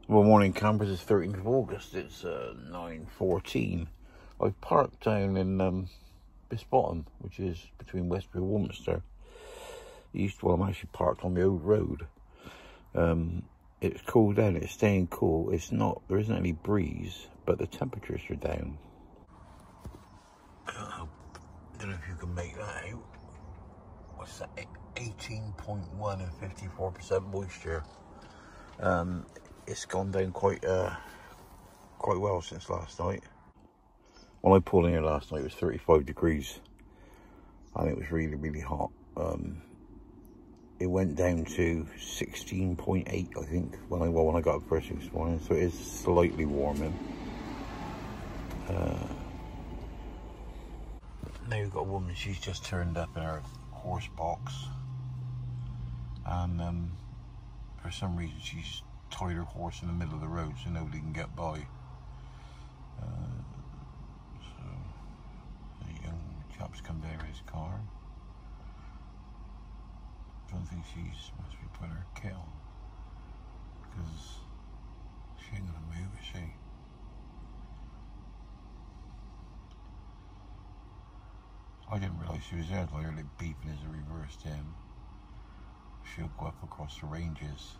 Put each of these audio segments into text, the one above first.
Well, morning campers, it's 13th of August, it's 9:14. I've parked down in Bisbottom, which is between Westbury and Warminster. I'm actually parked on the old road. It's cooled down, it's staying cool. There isn't any breeze, but the temperatures are down. I don't know if you can make that out. What's that? 18.1 and 54% moisture. It's gone down quite well since last night. When I pulled in here last night, it was 35 degrees, and it was really, really hot. It went down to 16.8, I think, when I got up first thing this morning. So it is slightly warming. Now we've got a woman. She's just turned up in her horse box, and for some reason she's tied her horse in the middle of the road so nobody can get by. So the young chap's come down with his car. I don't think she must be putting her kit on, because she ain't gonna move, is she? I didn't realise she was there until I heard it beeping as it reversed in. She'll go up across the ranges,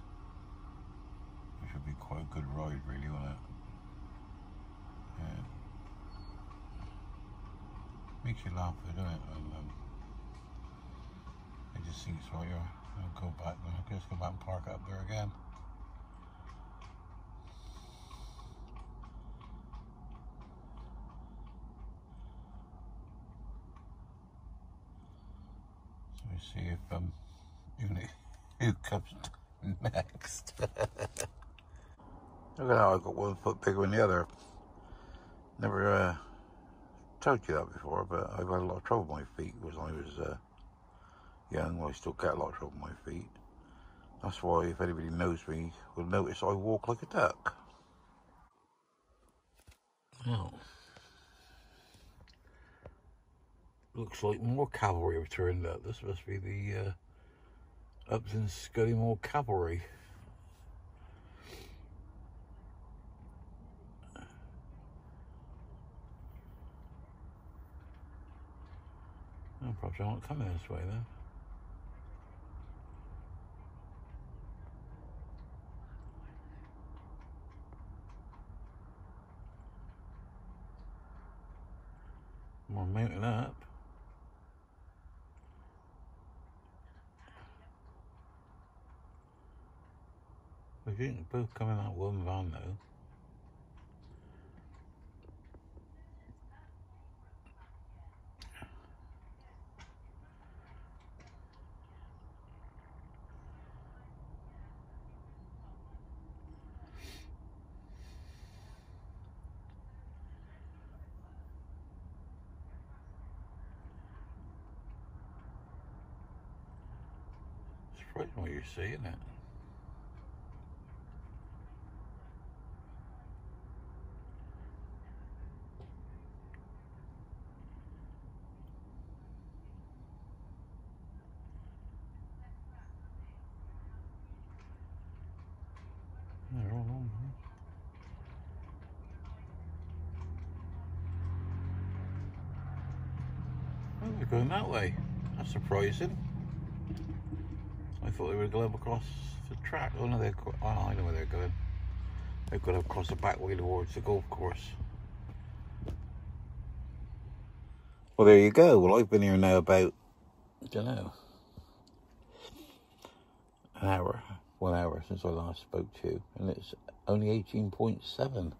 which would be quite a good ride, really, wouldn't it? Yeah. Makes you laugh, doesn't it? And I just think it's right here. I'll go back now. Let's go back and park up there again. So we see if who comes next. Look at how I got 1 foot bigger than the other. Never told you that before, but I've had a lot of trouble with my feet when I was young. Well, I still get a lot of trouble with my feet. That's why, if anybody knows me, will notice I walk like a duck. Now, looks like more cavalry have turned up. This must be the Upton Scudamore cavalry. Oh, perhaps I won't come this way then. More mounting up. We didn't both come in that one van though. It's frightening what you see, isn't it? They're all on here. Oh, they're going that way. That's surprising. I thought they would go up across the track. Oh no, I know where they're going. They've got to across the back way towards the golf course. Well, there you go. Well, I've been here now about, I don't know, an hour, 1 hour since I last spoke to you, and it's only 18.7.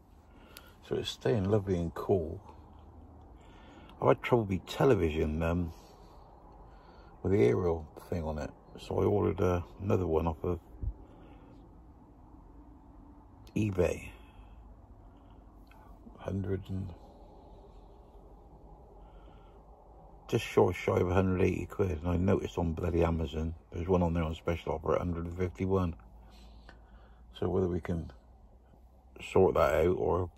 So it's staying lovely and cool. I've had trouble with television with the aerial thing on it, so I ordered another one off of eBay. 100 and just shy of 180 quid, and I noticed on bloody Amazon there's one on there on special offer at 151. So whether we can sort that out, or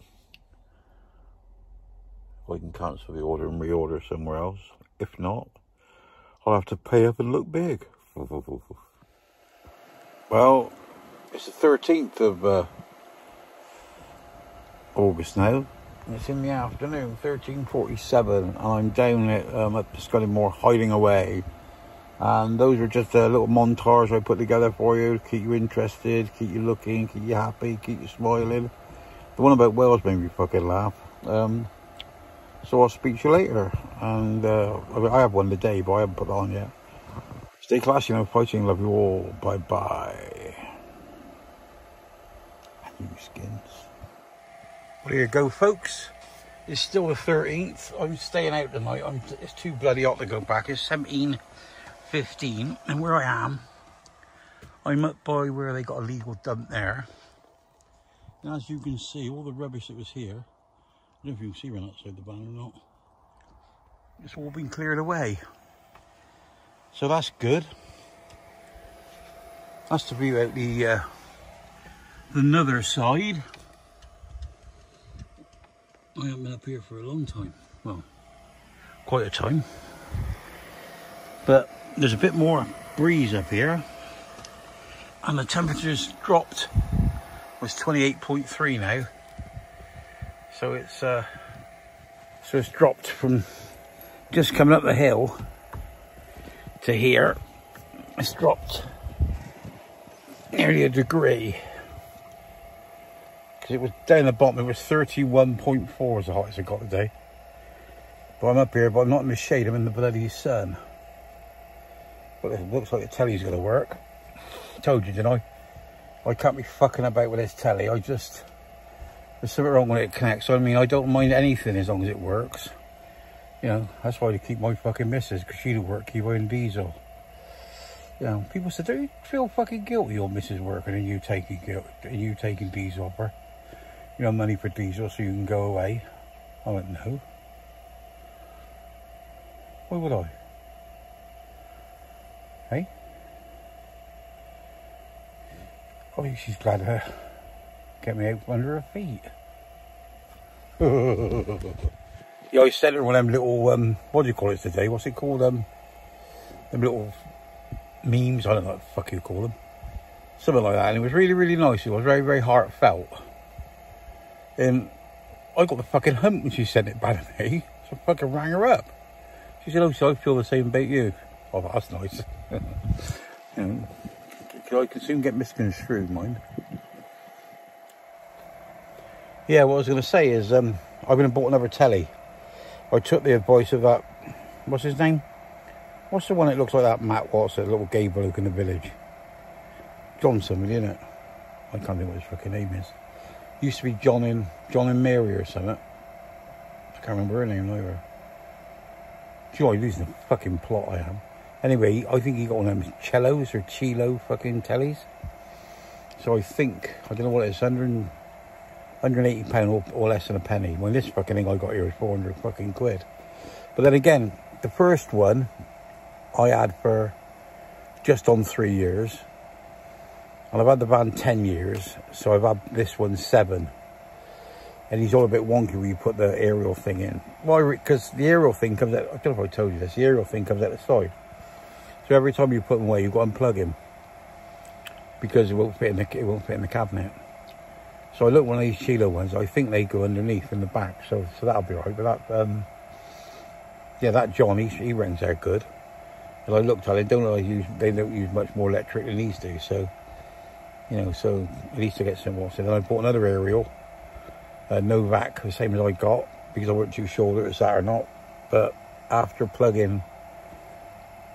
I can cancel the order and reorder somewhere else. If not, I'll have to pay up and look big. Well, it's the 13th of August now. It's in the afternoon, 13:47, and I'm down at Upton Scudamore hiding away. And those are just a little montage I put together for you to keep you interested, keep you looking, keep you happy, keep you smiling. The one about Wales made me fucking laugh. So I'll speak to you later. And I have one today, but I haven't put it on yet. Stay classy and fighting. Love you all. Bye bye. You skins. Well, here you go, folks. It's still the 13th. I'm staying out tonight. It's too bloody hot to go back. It's 17:15, and where I am, I'm up by where they got a legal dump there. And as you can see, all the rubbish that was here, I don't know if you can see right outside the van or not, it's all been cleared away. So that's good. That's to be out the other side. I haven't been up here for a long time. Well, quite a time. But there's a bit more breeze up here. And the temperature's dropped. It's 28.3 now. So it's dropped from just coming up the hill to here. It's dropped nearly a degree. Because it was down the bottom, it was 31.4 as the hottest I got today. But I'm up here, but I'm not in the shade, I'm in the bloody sun. But it looks like the telly's going to work. I told you, didn't I? I can't be fucking about with this telly. There's something wrong when it connects. So, I mean, I don't mind anything as long as it works. You know, that's why I keep my fucking missus, because she don't work, keep her in diesel. You know, people said, don't you feel fucking guilty your missus working and you taking diesel off her? You know, money for diesel so you can go away. I went, no. Why would I? Hey? I think she's glad to get me out from under her feet. Yeah, I sent her one of them little, what do you call it today? What's it called? Them little memes, I don't know what the fuck you call them. Something like that, and it was really, really nice. It was very, very heartfelt. And I got the fucking hump when she sent it back to me, so I fucking rang her up. She said, oh, so I feel the same about you. Oh, that's nice. You know, I can soon get misconstrued, mind. Yeah, what I was going to say is, I've been and bought another telly. I took the advice of that, what's his name? What's the one that looks like that Matt Watson, the little gay bloke in the village? John somebody, isn't it? I can't think what his fucking name is. Used to be John and Mary or something. I can't remember her name either. Gee, I'm losing the fucking plot, I am. Anyway, I think he got one of them cellos or chilo fucking tellies. So I think, I don't know what it is, £180 or less than a penny. Well, this fucking thing I got here is 400 fucking quid. But then again, the first one I had for just on 3 years. And I've had the van 10 years, so I've had this one 7. And he's all a bit wonky when you put the aerial thing in. Why? Because the aerial thing comes out, I don't know if I told you this, the aerial thing comes out the side. So every time you put them away, you've got to unplug him. Because it won't fit in the cabinet. So I looked at one of these Chilo ones, I think they go underneath in the back, so that'll be right. But that, yeah, that John, he rents out good. And I looked at it, they don't use much more electric than these do, so, you know, so at least I get some more. So then I bought another aerial, Novak, the same as I got, because I wasn't too sure whether it was that or not. But after plugging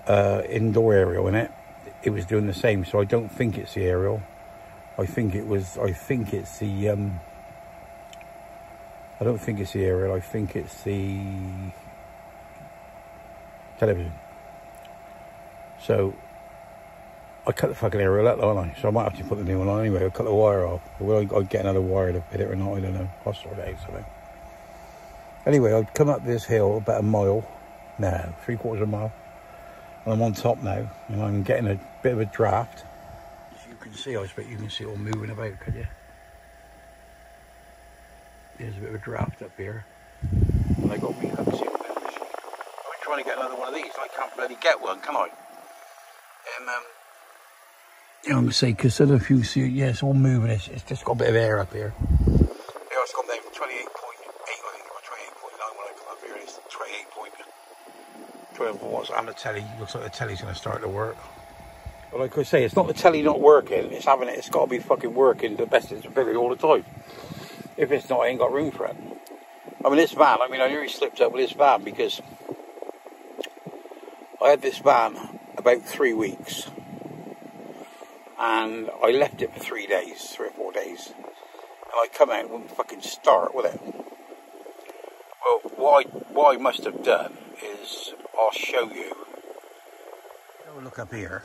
indoor aerial in it, it was doing the same. So I don't think it's the aerial. I think it's the, I don't think it's the aerial, I think it's the television. So I cut the fucking aerial out, don't I? So I might have to put the new one on anyway. I'll cut the wire off. Will I get another wire to fit it or not? I don't know. I'll sort it out something. Anyway, I'd come up this hill about a mile. No, 3/4 of a mile. And I'm on top now. And I'm getting a bit of a draft. As you can see, I expect you can see it all moving about, can you? There's a bit of a draft up here. And I got me up to the machine. I'm trying to get another one of these. I can't bloody get one, can I? And, you know, I'm going to say, because I don't know if you see it, yeah, it's all moving. It's just got a bit of air up here. Yeah, it's got them from what's on the telly. Looks like the telly's going to start to work. But like I say, it's not the telly not working. It's having it. It's got to be fucking working the best it's ability all the time. If it's not, I ain't got room for it. I mean, this van. I mean, I nearly slipped up with this van because I had this van about 3 weeks, and I left it for 3 days, 3 or 4 days, and I come out and wouldn't fucking start with it. Well, what I must have done is, I'll show you. Have a look up here.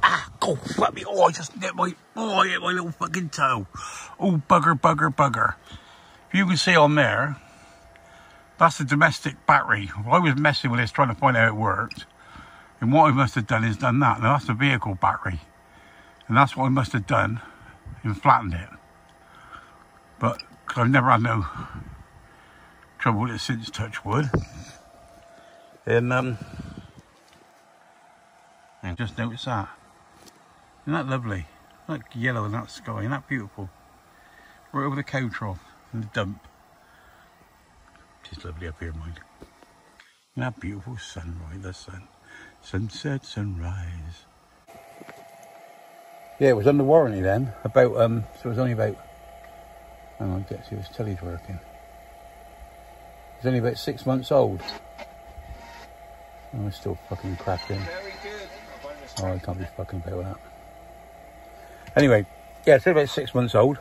Ah, oh, fuck me. Oh, I just hit my little fucking toe. Oh, bugger, bugger, bugger. If you can see on there, that's the domestic battery. I was messing with this, trying to find out how it worked. And what I must have done is done that. Now, that's the vehicle battery. And that's what I must have done and flattened it. But, because I've never had no trouble with it since, touch wood. And just notice that. Isn't that lovely? Like yellow in that sky, isn't that beautiful? Right over the cow trough and the dump. Just lovely up here, mind. Isn't that beautiful sunrise, the sun. Sunset, sunrise. Yeah, it was under warranty then. About, so it was only about, hang on, let's see if this telly's working. It was only about 6 months old. Oh, it's still fucking cracking. Very good. Oh, I can't be fucking about that. Anyway, yeah, it's about 6 months old.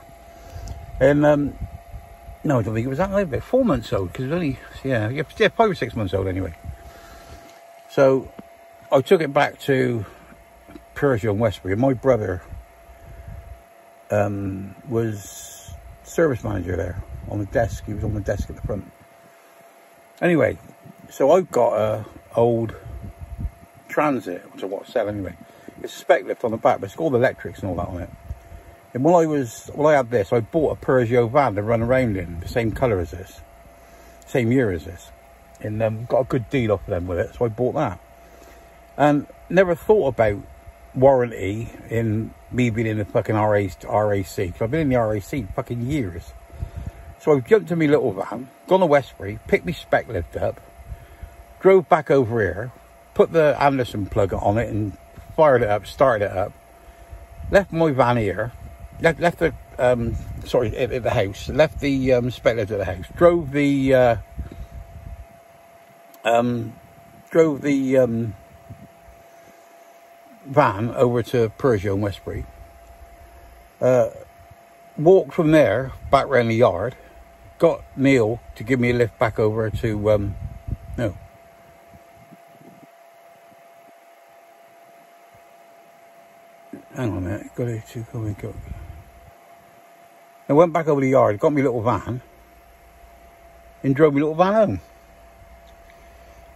And, no, I don't think it was that, about 4 months old, because it was only, yeah, 5 or 6 months old anyway. So, I took it back to Persia and Westbury, and my brother was service manager there, on the desk. He was on the desk at the front. Anyway, so I've got a old Transit, which I want to sell anyway. It's a spec lift on the back, but it's got all the electrics and all that on it. And when I had this, I bought a Peugeot van to run around in, the same colour as this, same year as this, and got a good deal off of them with it, so I bought that. And never thought about warranty in me being in the fucking RAC, because I've been in the RAC fucking years. So I jumped in my little van, gone to Westbury, picked my spec lift up, drove back over here, put the Anderson plug on it and fired it up, started it up, left my van here, left the, sorry, at the house, left the spec lift at the house, drove the van over to Persia and Westbury, walked from there back round the yard, got Neil to give me a lift back over to, no, hang on a minute, go. I went back over the yard, got my little van, and drove my little van home.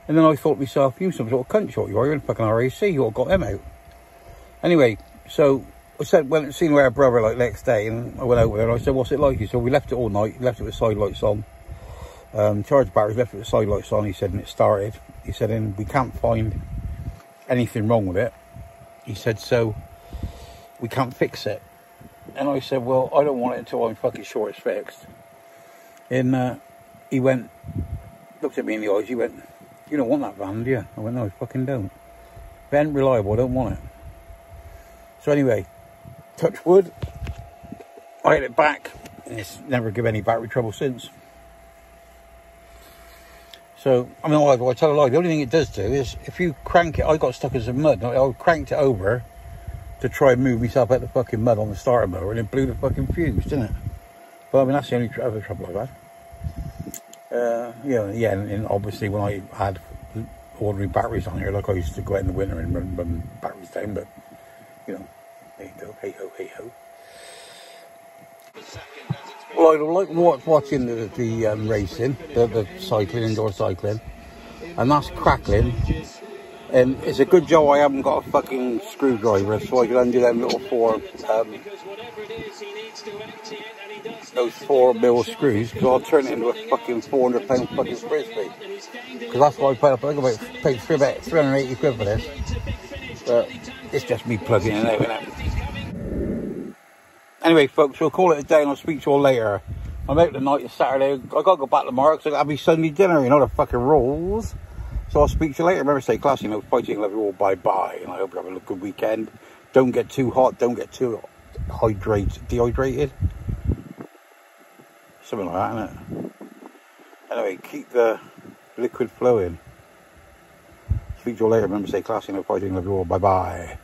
And then I thought to myself, you some sort of cunt shot you are, you're in fucking RAC, you all got them out. Anyway, so I went and seen our brother like next day, and I went over there and I said, what's it like? He said, we left it all night, left it with side lights on. Charged batteries, left it with side lights on, he said, and it started. He said, and we can't find anything wrong with it. He said, so we can't fix it. And I said, well, I don't want it until I'm fucking sure it's fixed. And he went, looked at me in the eyes, he went, you don't want that van, do you? I went, no, I fucking don't. If it ain't reliable, I don't want it. So anyway, touch wood, I had it back, and it's never given any battery trouble since. So, I mean, I tell a lie, the only thing it does do is, if you crank it, I got stuck in some mud, I cranked it over to try and move myself out the fucking mud on the starter mower, and it blew the fucking fuse, didn't it? But I mean, that's the only other trouble I've had. Yeah, and obviously when I had ordinary batteries on here, like I used to go out in the winter and run batteries down, but, you know, there you go, hey ho, hey ho. Well, I like watching the racing, the cycling, indoor cycling, and that's crackling. And it's a good job I haven't got a fucking screwdriver, so I can undo them little those 4mm screws, because I'll turn it into a fucking 400-pound fucking frisbee. Because that's what I paid up. I paid about 380 quid for this. But it's just me plugging it out, innit? Anyway, folks, we'll call it a day and I'll speak to you all later. I'm out tonight, it's Saturday. I got to go back tomorrow because I got to have my Sunday dinner, you know, the fucking rules. So I'll speak to you later. Remember, stay classy, fighting, love you all, bye-bye. And I hope you have a good weekend. Don't get too hot, don't get too dehydrated. Something like that, isn't it? Anyway, keep the liquid flowing. Speak to you later. Remember, stay classy, fighting, love you all, bye-bye.